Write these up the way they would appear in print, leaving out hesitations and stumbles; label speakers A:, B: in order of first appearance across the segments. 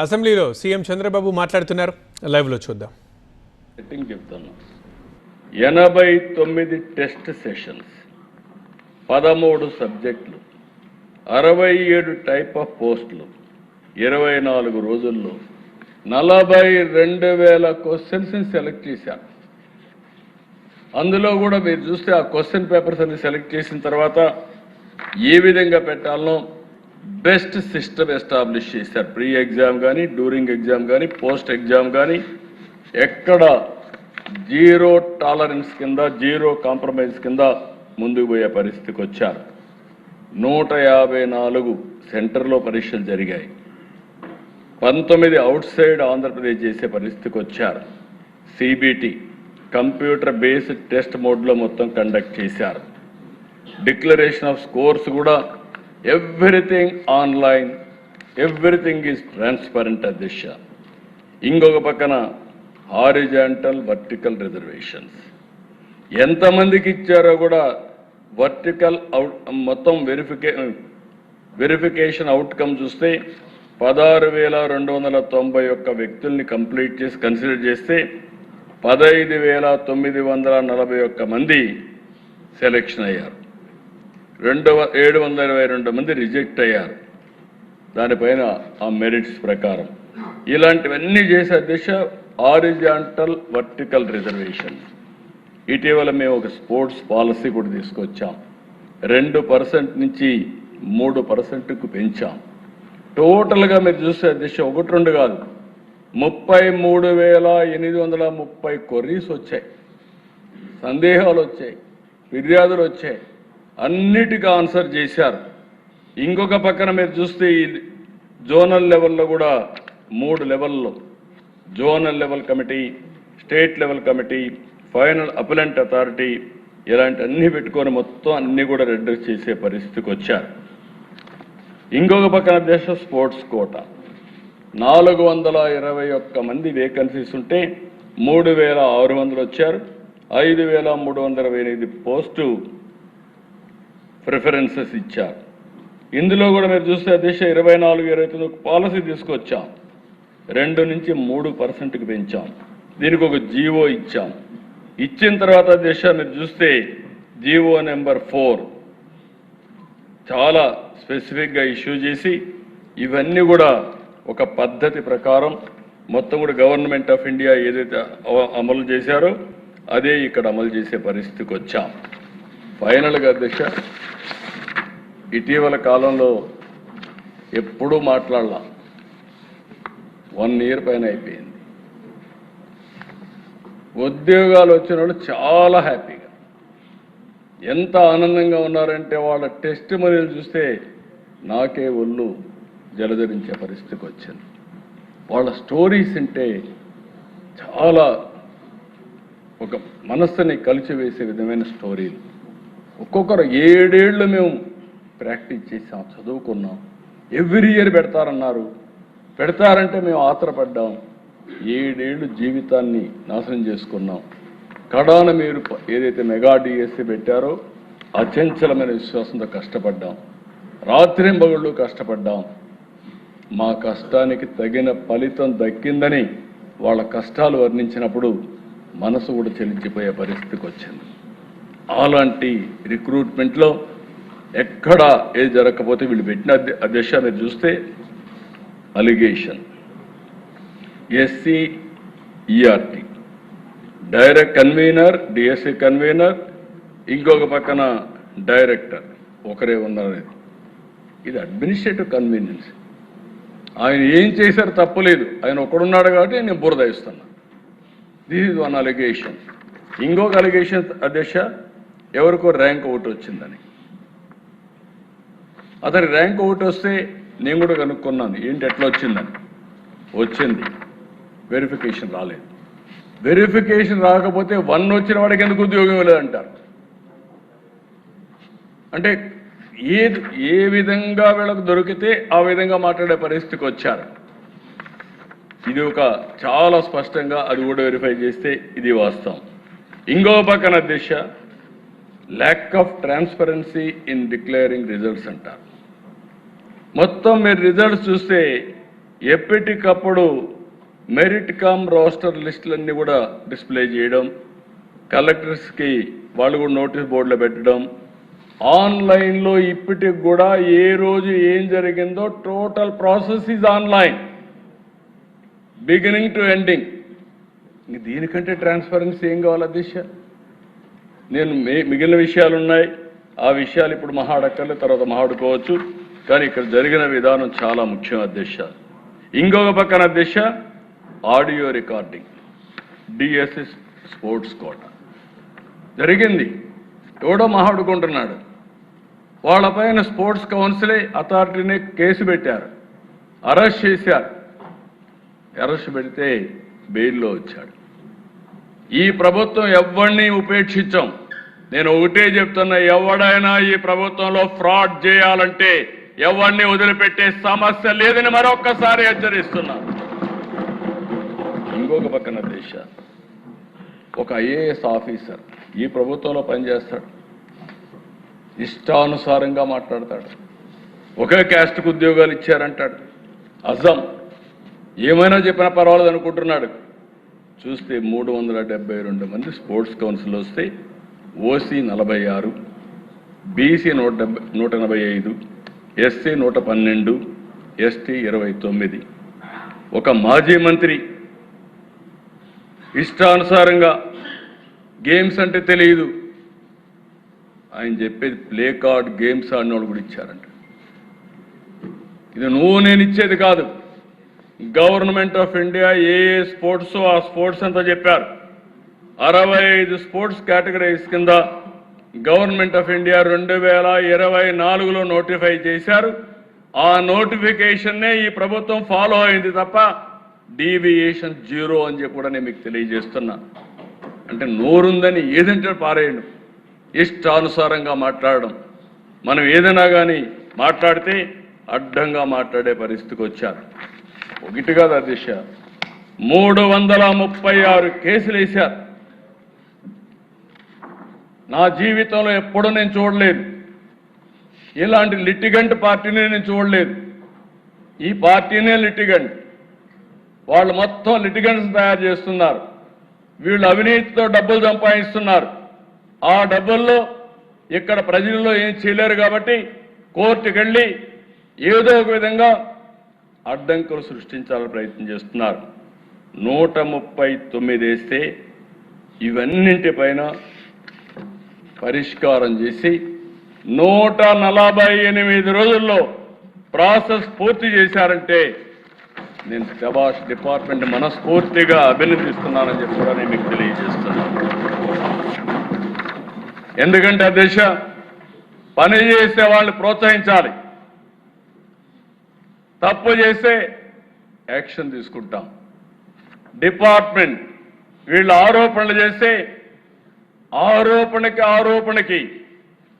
A: అసెంబ్లీలో సీఎం చంద్రబాబు మాట్లాడుతున్నారు. లైవ్లో చూద్దాం.
B: చెప్తాను 89 టెస్ట్ సెషన్స్, 13 సబ్జెక్టులు, 67 టైప్ ఆఫ్ పోస్టులు, 24 రోజుల్లో 42,000 క్వశ్చన్స్ని సెలెక్ట్ చేశారు. అందులో కూడా మీరు చూస్తే ఆ క్వశ్చన్ పేపర్స్ అన్ని సెలెక్ట్ చేసిన తర్వాత ఏ విధంగా పెట్టాలనో బెస్ట్ సిస్టమ్ ఎస్టాబ్లిష్ చేశారు. ప్రీ ఎగ్జామ్ కానీ, డ్యూరింగ్ ఎగ్జామ్ కానీ, పోస్ట్ ఎగ్జామ్ కానీ ఎక్కడ జీరో టాలరెన్స్ కింద, జీరో కాంప్రమైజ్ కింద ముందుకు పోయే పరిస్థితికి వచ్చారు. 154 సెంటర్లో పరీక్షలు జరిగాయి. 19 అవుట్ సైడ్ ఆంధ్రప్రదేశ్ చేసే పరిస్థితికి వచ్చారు. సిబిటి కంప్యూటర్ బేస్డ్ టెస్ట్ మోడ్లో మొత్తం కండక్ట్ చేశారు. డిక్లరేషన్ ఆఫ్ స్కోర్స్ కూడా everything online, everything is transparent అధ్యక్ష. ఇంకొక పక్కన హారిజాంటల్ వర్టికల్ రిజర్వేషన్స్ ఎంతమందికి ఇచ్చారో కూడా వర్టికల్ మొత్తం వెరిఫికేషన్ అవుట్కమ్ చూస్తే 16,291 వ్యక్తుల్ని కంప్లీట్ చేసి కన్సిడర్ చేస్తే 15,941 మంది సెలెక్షన్ అయ్యారు. 722 మంది రిజెక్ట్ అయ్యారు. దానిపైన ఆ మెరిట్స్ ప్రకారం ఇలాంటివన్నీ చేసే దిశ హారిజాంటల్ వర్టికల్ రిజర్వేషన్. ఇటీవల మేము ఒక స్పోర్ట్స్ పాలసీ కూడా తీసుకొచ్చాం. 2% నుంచి 3%కు పెంచాం. టోటల్గా మీరు చూస్తే దిశ 1-2 కాదు, 33,830 క్వరీస్ వచ్చాయి, సందేహాలు వచ్చాయి, ఫిర్యాదులు వచ్చాయి, అన్నిటికీ ఆన్సర్ చేశారు. ఇంకొక పక్కన మీరు చూస్తే ఈ జోనల్ లెవెల్లో కూడా 3 లెవెల్లో zonal level committee, state level committee, final appellant authority ఇలాంటి అన్ని పెట్టుకొని మొత్తం అన్ని కూడా అడ్రస్ చేసే పరిస్థితికి వచ్చారు. ఇంకొక పక్కన దేశ స్పోర్ట్స్ కోటా 421 మంది వేకెన్సీస్ ఉంటే 3,600 వచ్చారు. 5,328 పోస్టు ప్రిఫరెన్సెస్ ఇచ్చారు. ఇందులో కూడా మీరు చూస్తే దిశ 24-29 పాలసీ తీసుకొచ్చాం. 2 నుంచి 3%కి పెంచాం. దీనికి ఒక జీవో ఇచ్చాం. ఇచ్చిన తర్వాత దిశ మీరు చూస్తే జీవో నెంబర్ 4 చాలా స్పెసిఫిక్గా ఇష్యూ చేసి ఇవన్నీ కూడా ఒక పద్ధతి ప్రకారం మొత్తం కూడా గవర్నమెంట్ ఆఫ్ ఇండియా ఏదైతే అమలు చేశారో అదే ఇక్కడ అమలు చేసే పరిస్థితికి వచ్చాం. ఫైనల్గా దిశ ఇటీవల కాలంలో ఎప్పుడూ మాట్లాడలా, 1 ఇయర్ పైన అయిపోయింది. ఉద్యోగాలు వచ్చిన వాళ్ళు చాలా హ్యాపీగా, ఎంత ఆనందంగా ఉన్నారంటే వాళ్ళ టెస్ట్ మనీలు చూస్తే నాకే ఒళ్ళు జలధరించే పరిస్థితికి వచ్చింది. వాళ్ళ స్టోరీస్ అంటే చాలా ఒక మనస్సుని కలిచివేసే విధమైన స్టోరీలు. ఒక్కొక్కరు 7 ఏళ్ళు మేము ప్రాక్టీస్ చేసాం, చదువుకున్నాం. ఎవ్రీ ఇయర్ పెడతారన్నారు, పెడతారంటే మేము ఆత్రపడ్డాం. 7 ఏళ్ళు జీవితాన్ని నాశనం చేసుకున్నాం. కడాన మీరు ఏదైతే మెగా డిఎస్సి పెట్టారో అచంచలమైన విశ్వాసంతో కష్టపడ్డాం, రాత్రింబగళ్ళు కష్టపడ్డాం. మా కష్టానికి తగిన ఫలితం దక్కిందని వాళ్ళ కష్టాలు వర్ణించినప్పుడు మనసు కూడా చెల్లించిపోయే పరిస్థితికి వచ్చింది. అలాంటి రిక్రూట్మెంట్లో ఎక్కడా ఏది జరగకపోతే వీళ్ళు పెట్టిన అధ్యక్ష మీరు చూస్తే allegation SCERT direct convener, DSC convener, ఇంకొక పక్కన డైరెక్టర్ ఒకరే ఉన్నారు. ఇది అడ్మినిస్ట్రేటివ్ కన్వీనియన్స్. ఆయన ఏం చేశారు తప్పులేదు, ఆయన ఒకడున్నాడు కాబట్టి నేను బురద ఇస్తున్నా. This is one allegation. ఇంకొక అలిగేషన్ అధ్యక్ష ఎవరికో ర్యాంక్ ఒకటి వచ్చిందని. అతని ర్యాంక్ ఒకటి వస్తే నేను కూడా కనుక్కున్నాను ఏంటి ఎట్లా వచ్చిందని. వచ్చింది, వెరిఫికేషన్ రాలేదు. వెరిఫికేషన్ రాకపోతే 1 వచ్చిన వాడికి ఎందుకు ఉద్యోగం లేదంటారు. అంటే ఏ విధంగా వీళ్ళకు దొరికితే ఆ విధంగా మాట్లాడే పరిస్థితికి వచ్చారు. ఇది ఒక చాలా స్పష్టంగా అది కూడా వెరిఫై చేస్తే ఇది వాస్తవం. ఇంకో పక్కన దిశ lack of transparency in declaring results అంటారు. మొత్తం మీరు రిజల్ట్స్ చూస్తే ఎప్పటికప్పుడు మెరిట్ కమ్ రోస్టర్ లిస్టులన్నీ కూడా డిస్ప్లే చేయడం, కలెక్టర్స్కి వాళ్ళు కూడా నోటీస్ బోర్డులో పెట్టడం, ఆన్లైన్లో ఇప్పటికి కూడా ఏ రోజు ఏం జరిగిందో total process is online beginning to ending. దీనికంటే ట్రాన్స్పరెన్సీ ఏం కావాలి అధ్యక్ష? నేను మిగిలిన విషయాలు ఉన్నాయి, ఆ విషయాలు ఇప్పుడు మహాడక్కర్లే, తర్వాత మహాడుకోవచ్చు. కానీ ఇక్కడ జరిగిన విధానం చాలా ముఖ్యం అధ్యక్ష. ఇంకొక పక్కన అధ్యక్ష audio recording, DSS sports quota జరిగింది. ఎవడో మహాడుకుంటున్నాడు, వాళ్ళపైన స్పోర్ట్స్ కౌన్సిలే అథారిటీనే కేసు పెట్టారు, అరెస్ట్ చేశారు. అరెస్ట్ పెడితే బెయిల్లో వచ్చాడు. ఈ ప్రభుత్వం ఎవరిని ఉపేక్షించాం. నేను ఒకటే చెప్తున్నా, ఎవడైనా ఈ ప్రభుత్వంలో ఫ్రాడ్ చేయాలంటే ఎవరిని వదిలిపెట్టే సమస్య లేదని మరొక్కసారి హెచ్చరిస్తున్నా. ఇంకొక పక్కన దేశ ఒక ఐఏఎస్ ఆఫీసర్ ఈ ప్రభుత్వంలో పనిచేస్తాడు, ఇష్టానుసారంగా మాట్లాడతాడు, ఒకే క్యాస్ట్కు ఉద్యోగాలు ఇచ్చారంటాడు, అజం ఏమైనా చెప్పినా పర్వాలేదు అనుకుంటున్నాడు. చూస్తే 372 మంది స్పోర్ట్స్ కౌన్సిల్ వస్తే ఓసీ 46, బీసీ 185, ఎస్సీ 112, ఎస్టీ 29. ఒక మాజీ మంత్రి ఇష్టానుసారంగా గేమ్స్ అంటే తెలియదు, ఆయన చెప్పేది ప్లే కార్డ్ గేమ్స్ ఆడినోడు కూడా ఇచ్చారంట. ఇది నేను ఇచ్చేది కాదు, government of India A sports ఆ స్పోర్ట్స్ అంతా చెప్పారు. 65 స్పోర్ట్స్ కేటగిరీస్ కింద గవర్నమెంట్ ఆఫ్ ఇండియా 2024లో నోటిఫై చేశారు. ఆ నోటిఫికేషన్నే ఈ ప్రభుత్వం ఫాలో అయింది తప్ప డీవియేషన్ 0 అని చెప్పి కూడా నేను మీకు తెలియజేస్తున్నా. అంటే నోరుందని ఏదంటే పారేయడం, ఇష్టానుసారంగా మాట్లాడడం. మనం ఏదైనా కానీ మాట్లాడితే అడ్డంగా మాట్లాడే పరిస్థితికి వచ్చారు. ఒకటి కాదు అధ్యక్ష, 336 కేసులు వేశారు. నా జీవితంలో ఎప్పుడూ నేను చూడలేదు, ఇలాంటి లిటిగెంట్ పార్టీని నేను చూడలేదు. ఈ పార్టీనే లిటిగెంట్, వాళ్ళు మొత్తం లిటిగెంట్స్ తయారు చేస్తున్నారు. వీళ్ళు అవినీతితో డబ్బులు సంపాదిస్తున్నారు. ఆ డబ్బుల్లో ఇక్కడ ప్రజల్లో ఏం చేయలేరు కాబట్టి కోర్టుకు వెళ్ళి ఏదో ఒక విధంగా అడ్డంకులు సృష్టించాలని ప్రయత్నం చేస్తున్నారు. 139 వేస్తే ఇవన్నింటిపైన పరిష్కారం చేసి 148 రోజుల్లో ప్రాసెస్ పూర్తి చేశారంటే నేను శభాష్ డిపార్ట్మెంట్ మనస్ఫూర్తిగా అభినందిస్తున్నానని చెప్పి కూడా నేను మీకు తెలియజేస్తున్నాను. ఎందుకంటే అధ్యక్ష, పని చేసే వాళ్ళని ప్రోత్సహించాలి, తప్పు చేస్తే యాక్షన్ తీసుకుంటాం. డిపార్ట్మెంట్ వీళ్ళు ఆరోపణలు చేస్తే ఆరోపణకి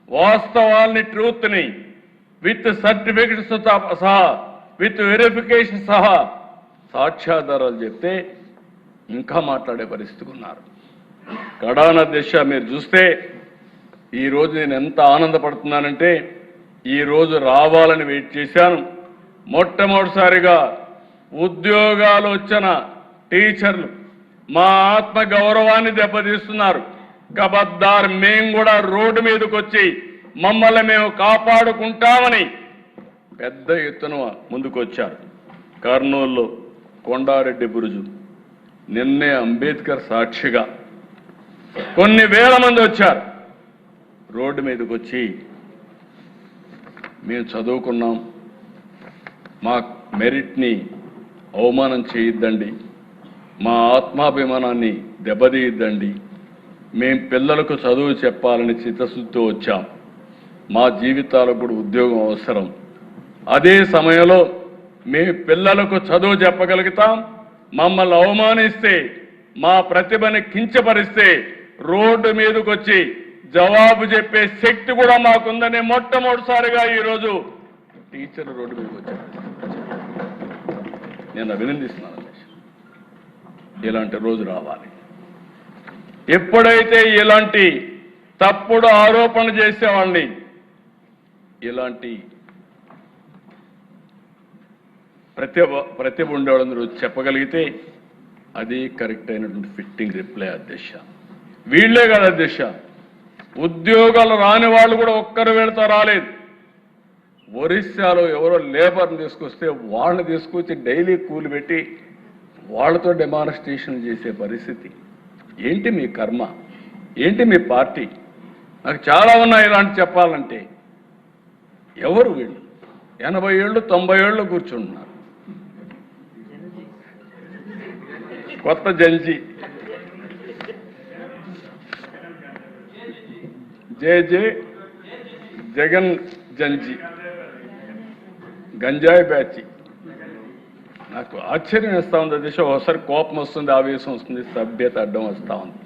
B: వాస్తవాల్ని, ట్రూత్ని విత్ సర్టిఫికెట్స్ సహా, విత్ వెరిఫికేషన్ సహా సాక్ష్యాధారాలు చెప్తే ఇంకా మాట్లాడే పరిస్థితికి ఉన్నారు. కడాన దిశ మీరు చూస్తే ఈరోజు నేను ఎంత ఆనందపడుతున్నానంటే, ఈరోజు రావాలని వెయిట్ చేశాను. మొట్టమొదటిసారిగా ఉద్యోగాలు వచ్చిన టీచర్లు మా ఆత్మ గౌరవాన్ని దెబ్బతీస్తున్నారు. కబద్దార్, మేము కూడా రోడ్డు మీదకి వచ్చి మమ్మల్ని మేము కాపాడుకుంటామని పెద్ద ఎత్తున ముందుకొచ్చారు. కర్నూలులో కొండారెడ్డి బురుజు, నిన్నే అంబేద్కర్ సాక్షిగా కొన్ని వేల మంది వచ్చారు. రోడ్డు మీదకి వచ్చి మేము చదువుకున్నాం, మా మెరిట్ని అవమానం చేయొద్దండి, మా ఆత్మాభిమానాన్ని దెబ్బతీయద్దండి, మేం పిల్లలకు చదువు చెప్పాలని చిత్తశుద్ధితో వచ్చాం, మా జీవితాలకు కూడా ఉద్యోగం అవసరం, అదే సమయంలో మేము పిల్లలకు చదువు చెప్పగలుగుతాం, మమ్మల్ని అవమానిస్తే, మా ప్రతిభని కించపరిస్తే రోడ్డు మీదకి వచ్చి జవాబు చెప్పే శక్తి కూడా మాకుందని మొట్టమొదటిసారిగా ఈరోజు టీచర్లు రోడ్డు మీదకి వచ్చారు. నేను అభినందిస్తున్నాను. ఇలాంటి రోజు రావాలి. ఎప్పుడైతే ఇలాంటి తప్పుడు ఆరోపణలు చేసేవాళ్ళని, ఇలాంటి ప్రతిభ ఉండేవాళ్ళందరూ చెప్పగలిగితే అది కరెక్ట్ అయినటువంటి ఫిట్టింగ్ రిప్లై అధ్యక్ష. వీళ్లే కదా అధ్యక్ష, ఉద్యోగాలు రాని వాళ్ళు కూడా ఒక్కరు వెళ్తా రాలేదు. ఒరిస్సాలో ఎవరో లేబర్ని తీసుకొస్తే వాళ్ళని తీసుకొచ్చి డైలీ కూలి పెట్టి వాళ్ళతో డెమాన్స్ట్రేషన్ చేసే పరిస్థితి. ఏంటి మీ కర్మ, ఏంటి మీ పార్టీ? నాకు చాలా ఉన్నాయి ఇలాంటి చెప్పాలంటే. ఎవరు వీళ్ళు? 80 ఏళ్ళు 90 ఏళ్ళు కూర్చుంటున్నారు. కొత్త జంజీ జే జగన్ జంజీ గంజాయి బ్యాచి. నాకు ఆశ్చర్యం వేస్తా ఉంది అధ్యక్ష. ఒకసారి కోపం వస్తుంది, ఆవేశం వస్తుంది, సభ్యత అడ్డం వస్తా ఉంది.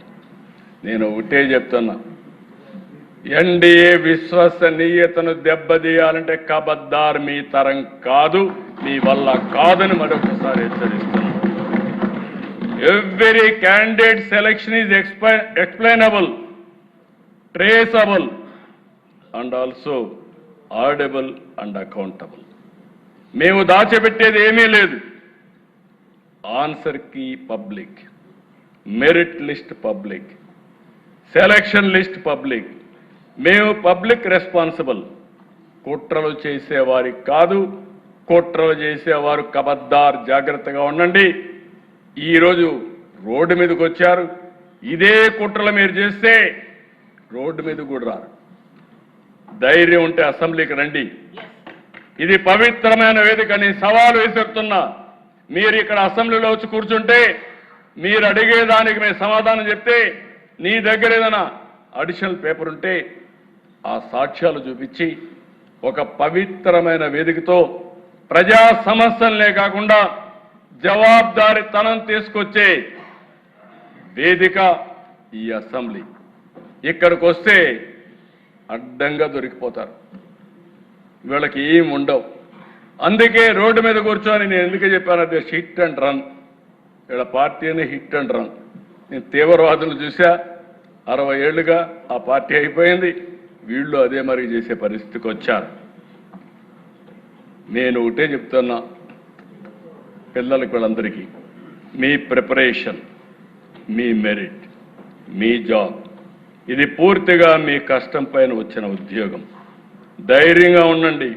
B: నేను ఒకటే చెప్తున్నా, ఎన్డీఏ విశ్వసనీయతను దెబ్బతీయాలంటే కబద్దార్ మీ తరం కాదు, మీ వల్ల కాదని మరొకసారి హెచ్చరిస్తున్నా. Every candidate selection is explainable, traceable and also audible and accountable. మేము దాచిపెట్టేది ఏమీ లేదు. Answer key public, merit list public, selection list public. మేము పబ్లిక్ రెస్పాన్సిబుల్. కుట్రలు చేసేవారికి కాదు, కుట్రలు చేసేవారు కబద్దార్, జాగ్రత్తగా ఉండండి. ఈరోజు రోడ్డు మీదకి వచ్చారు. ఇదే కుట్రలు మీరు చేస్తే రోడ్డు మీద కూడా రారు. ధైర్యం ఉంటే అసెంబ్లీకి రండి. ఇది పవిత్రమైన వేదిక. నేను సవాలు విసురుతున్నా. మీరు ఇక్కడ అసెంబ్లీలో వచ్చి కూర్చుంటే మీరు అడిగేదానికి మేము సమాధానం చెప్తే, నీ దగ్గర ఏదైనా అడిషనల్ పేపర్ ఉంటే ఆ సాక్ష్యాలు చూపించి ఒక పవిత్రమైన వేదికతో ప్రజా సమస్యలనే కాకుండా జవాబుదారీతనం తీసుకొచ్చే వేదిక ఈ అసెంబ్లీ. ఇక్కడికి వస్తే అడ్డంగా దొరికిపోతారు, వీళ్ళకి ఏం ఉండవు. అందుకే రోడ్డు మీద కూర్చొని నేను ఎందుకు చెప్పానంటే హిట్ అండ్ రన్. వీళ్ళ పార్టీని హిట్ అండ్ రన్. నేను తీవ్రవాదులు చూసా, 60 ఏళ్లుగా ఆ పార్టీ అయిపోయింది. వీళ్ళు అదే మరి చేసే పరిస్థితికి వచ్చారు. నేను ఒకటే చెప్తున్నా పిల్లలకి, వీళ్ళందరికీ, మీ ప్రిపరేషన్, మీ మెరిట్, మీ జాబ్, ఇది పూర్తిగా మీ కష్టం పైన వచ్చిన ఉద్యోగం. ధైర్యంగా ఉండండి.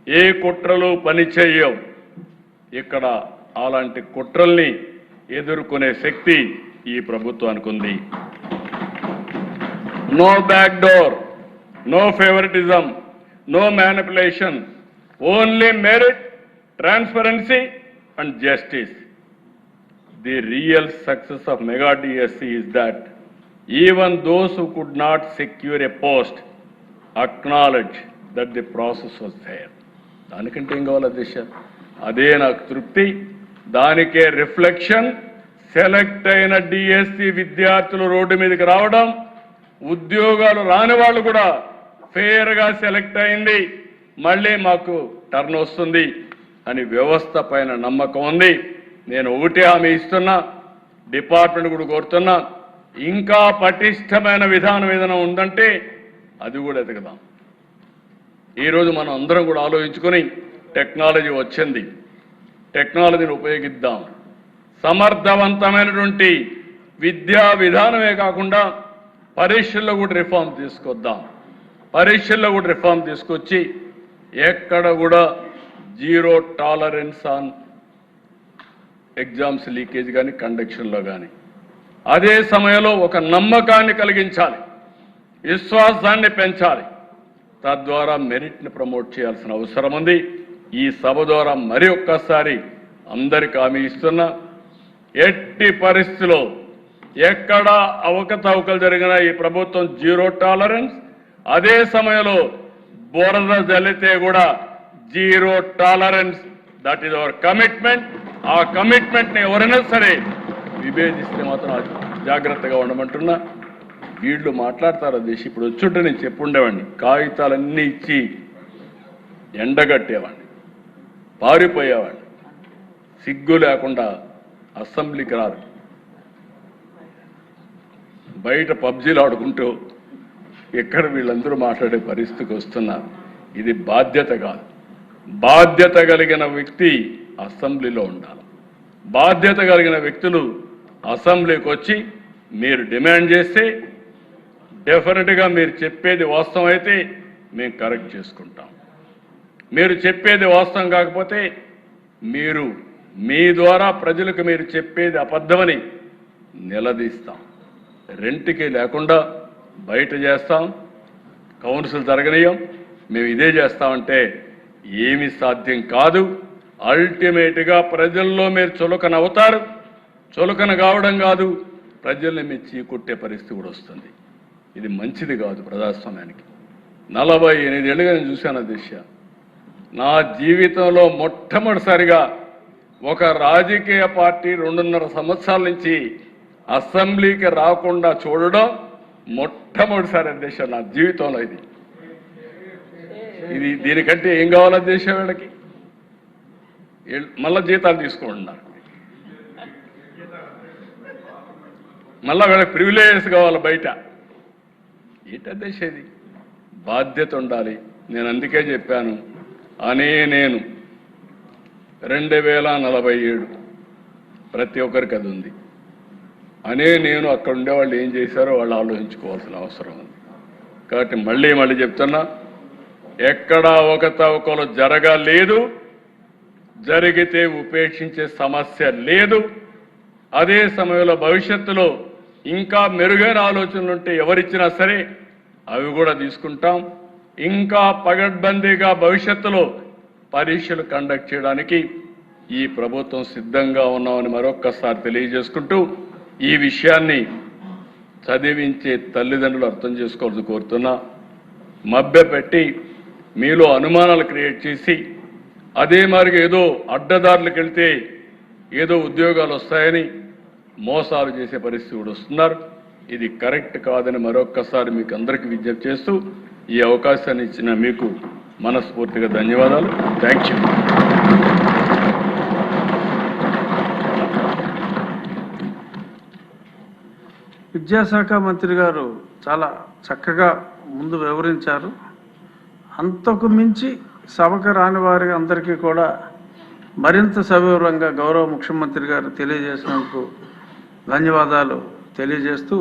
B: ఏ కుట్రలు పని చేయవు. ఇక్కడ అలాంటి కుట్రల్ని ఎదుర్కొనే శక్తి ఈ ప్రభుత్వానికి ఉంది. No back door, no favouritism, no manipulation, only merit, transparency and justice. The real success of mega DSC is that even those who could not secure a post acknowledge that the process was fair. దానికంటే ఏం కావాలి అధ్యక్ష? అదే నాకు తృప్తి. దానికే reflection. Select అయిన DSC విద్యార్థులు రోడ్డు మీదకి రావడం, ఉద్యోగాలు రాని వాళ్ళు కూడా ఫెయిర్గా సెలెక్ట్ అయింది, మళ్ళీ మాకు టర్న్ వస్తుంది అని వ్యవస్థ పైన నమ్మకం ఉంది. నేను ఒకటే హామీ ఇస్తున్నా, డిపార్ట్మెంట్ కూడా కోరుతున్నా, ఇంకా పటిష్టమైన విధానం ఏదైనా ఉందంటే అది కూడా ఎదగదాం. ఈరోజు మనం అందరం కూడా ఆలోచించుకొని, టెక్నాలజీ వచ్చింది, టెక్నాలజీని ఉపయోగిద్దాం. సమర్థవంతమైనటువంటి విద్యా విధానమే కాకుండా పరీక్షల్లో కూడా రిఫార్మ్ తీసుకొద్దాం. పరీక్షల్లో కూడా రిఫార్మ్ తీసుకొచ్చి ఎక్కడ కూడా zero tolerance on exams leakage కానీ కండక్షన్లో కానీ. అదే సమయంలో ఒక నమ్మకాన్ని కలిగించాలి, విశ్వాసాన్ని పెంచాలి. తద్వారా మెరిట్ని ప్రమోట్ చేయాల్సిన అవసరం ఉంది. ఈ సభ ద్వారా మరి ఒక్కసారి అందరికీ హామీ ఇస్తున్నా, ఎట్టి పరిస్థితిలో ఎక్కడ అవకతవకలు జరిగినా ఈ ప్రభుత్వం జీరో టాలరెన్స్. అదే సమయంలో బురద జల్లితే కూడా zero tolerance. That is our commitment. ఆ కమిట్మెంట్ని ఎవరైనా సరే విభేదిస్తే మాత్రం జాగ్రత్తగా ఉండమంటున్నా. వీళ్ళు మాట్లాడతారు అధ్యక్ష. ఇప్పుడు వచ్చుంటే నేను చెప్పుండేవాడిని, కాగితాలన్నీ ఇచ్చి ఎండగట్టేవాడిని, పారిపోయేవాడిని. సిగ్గు లేకుండా అసెంబ్లీకి రారు, బయట పబ్జీలు ఆడుకుంటూ ఎక్కడ వీళ్ళందరూ మాట్లాడే పరిస్థితికి వస్తున్నారు. ఇది బాధ్యత కాదు. బాధ్యత కలిగిన వ్యక్తి అసెంబ్లీలో ఉండాలి. బాధ్యత కలిగిన వ్యక్తులు అసెంబ్లీకి వచ్చి మీరు డిమాండ్ చేస్తే డెఫినెట్గా మీరు చెప్పేది వాస్తవం అయితే మేము కరెక్ట్ చేసుకుంటాం. మీరు చెప్పేది వాస్తవం కాకపోతే మీరు మీ ద్వారా ప్రజలకు మీరు చెప్పేది అబద్ధమని నిలదీస్తాం. రెంట్కి లేకుండా బయట చేస్తాం, కౌన్సిల్ జరగనీయం, మేము ఇదే చేస్తామంటే ఏమీ సాధ్యం కాదు. అల్టిమేట్గా ప్రజల్లో మీరు చులకన అవుతారు. చులకన కావడం కాదు, ప్రజల్ని మీరు చీకొట్టే పరిస్థితి కూడా వస్తుంది. ఇది మంచిది కాదు ప్రజాస్వామ్యానికి. 48 ఏళ్ళుగా నేను చూశాను దిశ. నా జీవితంలో మొట్టమొదటిసారిగా ఒక రాజకీయ పార్టీ 2.5 సంవత్సరాల నుంచి అసెంబ్లీకి రాకుండా చూడడం మొట్టమొదటిసారి అధ్యక్ష నా జీవితంలో. ఇది దీనికంటే ఏం కావాలి అధ్యక్ష? వీళ్ళకి మళ్ళా జీతాలు తీసుకుంటున్నారు, మళ్ళా వీళ్ళకి ప్రివిలేజెస్ కావాలి బయట. ఏంటి అధ్యక్ష ఇది? బాధ్యత ఉండాలి. నేను అందుకే చెప్పాను, నేను 2047 ప్రతి ఒక్కరికి అది ఉంది. నేను అక్కడ ఉండేవాళ్ళు ఏం చేశారో వాళ్ళు ఆలోచించుకోవాల్సిన అవసరం ఉంది. కాబట్టి మళ్ళీ చెప్తున్నా, ఎక్కడా అవకతవకలు జరగలేదు, జరిగితే ఉపేక్షించే సమస్య లేదు. అదే సమయంలో భవిష్యత్తులో ఇంకా మెరుగైన ఆలోచనలు ఉంటే ఎవరిచ్చినా సరే అవి కూడా తీసుకుంటాం. ఇంకా పగడ్బందీగా భవిష్యత్తులో పరీక్షలు కండక్ట్ చేయడానికి ఈ ప్రభుత్వం సిద్ధంగా ఉన్నామని మరొక్కసారి తెలియజేసుకుంటూ, ఈ విషయాన్ని చదివించే తల్లిదండ్రులు అర్థం చేసుకోవాలని కోరుతున్నా. మభ్యపెట్టి మీలో అనుమానాలు క్రియేట్ చేసి అదే మరిగా ఏదో అడ్డదారులకు వెళ్తే ఏదో ఉద్యోగాలు వస్తాయని మోసాలు చేసే పరిస్థితి కూడా వస్తున్నారు. ఇది కరెక్ట్ కాదని మరొక్కసారి మీకు అందరికీ విజ్ఞప్తి చేస్తూ ఈ అవకాశాన్ని ఇచ్చిన మీకు మనస్ఫూర్తిగా ధన్యవాదాలు. Thank you.
C: విద్యాశాఖ మంత్రి గారు చాలా చక్కగా ముందు వివరించారు. అంతకు మించి సభకు రాని వారి అందరికీ కూడా మరింత సవివరంగా గౌరవ ముఖ్యమంత్రి గారు తెలియజేసినందుకు ధన్యవాదాలు తెలియజేస్తూ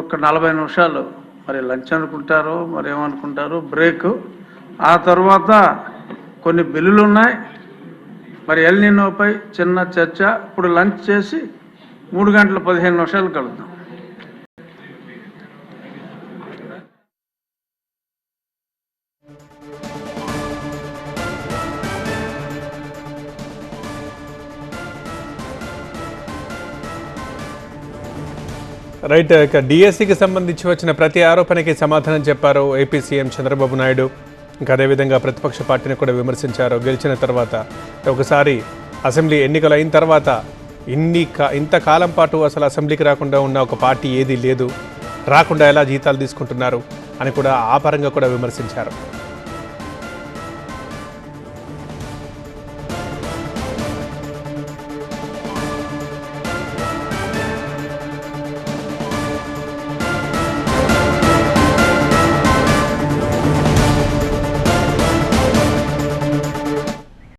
C: ఒక 40 నిమిషాలు మరి లంచ్ అనుకుంటారో మరి ఏమనుకుంటారో బ్రేక్. ఆ తర్వాత కొన్ని బిల్లులు ఉన్నాయి, మరి ఎల్ నినోపై చిన్న చర్చ. ఇప్పుడు లంచ్ చేసి 3 గంటల 15 నిమిషాలు కలుద్దాం.
A: రైట్. ఇక డిఎస్సికి సంబంధించి వచ్చిన ప్రతి ఆరోపణకి సమాధానం చెప్పారు ఏపీ సీఎం చంద్రబాబు నాయుడు. ఇంకా అదేవిధంగా ప్రతిపక్ష పార్టీని కూడా విమర్శించారు. గెలిచిన తర్వాత ఒకసారి అసెంబ్లీ ఎన్నికలు అయిన తర్వాత ఇంతకాలం పాటు అసలు అసెంబ్లీకి రాకుండా ఉన్న ఒక పార్టీ ఏదీ లేదు, రాకుండా ఎలా జీతాలు తీసుకుంటున్నారు అని కూడా ఆ పరంగా కూడా విమర్శించారు.